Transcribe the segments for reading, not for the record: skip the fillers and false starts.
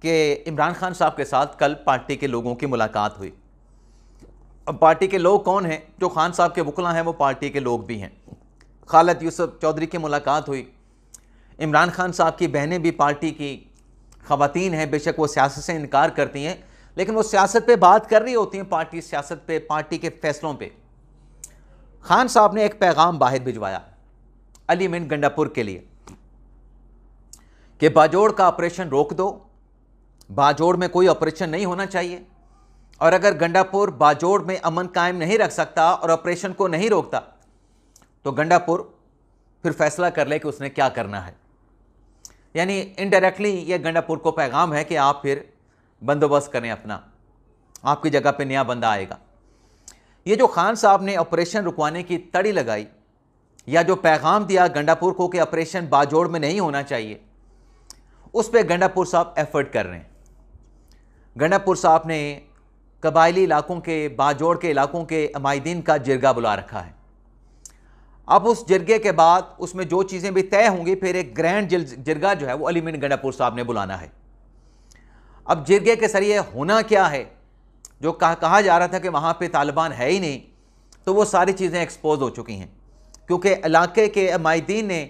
कि इमरान खान साहब के साथ कल पार्टी के लोगों की मुलाकात हुई। अब पार्टी के लोग कौन हैं? जो खान साहब के वकला हैं वो पार्टी के लोग भी हैं। खालिद यूसुफ चौधरी की मुलाकात हुई। इमरान खान साहब की बहनें भी पार्टी की ख़वातीन हैं, बेशक वो सियासत से इनकार करती हैं, लेकिन वो सियासत पे बात कर रही होती हैं, पार्टी सियासत पे, पार्टी के फैसलों पे। खान साहब ने एक पैगाम बाहर भिजवाया अली मिन गंडापुर के लिए कि बाजोड़ का ऑपरेशन रोक दो, बाजोड़ में कोई ऑपरेशन नहीं होना चाहिए, और अगर गंडापुर बाजोड़ में अमन कायम नहीं रख सकता और ऑपरेशन को नहीं रोकता तो गंडापुर फिर फैसला कर ले कि उसने क्या करना है। यानी इनडायरेक्टली ये गंडापुर को पैगाम है कि आप फिर बंदोबस्त करें अपना, आपकी जगह पे नया बंदा आएगा। ये जो खान साहब ने ऑपरेशन रुकवाने की तड़ी लगाई या जो पैगाम दिया गंडापुर को कि ऑपरेशन बाजोड़ में नहीं होना चाहिए, उस पर गंडापुर साहब एफर्ट कर रहे हैं। गंडापुर साहब ने कबायली इलाकों के, बाजोड़ के इलाकों के अमायदीन का जिरगा बुला रखा है। अब उस जिरगे के बाद उसमें जो चीज़ें भी तय होंगी, फिर एक ग्रैंड जिरगा जो है वो अली मिन गंडापुर साहब ने बुलाना है। अब जिरगे के जरिए होना क्या है, जो कहा जा रहा था कि वहाँ पे तालिबान है ही नहीं, तो वो सारी चीज़ें एक्सपोज हो चुकी हैं, क्योंकि इलाके के अमायदीन ने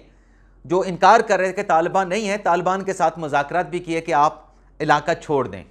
जो इनकार कर रहे थे कि तालिबान नहीं है, तालिबान के साथ मुज़ाकरात भी किए कि आप इलाका छोड़ दें।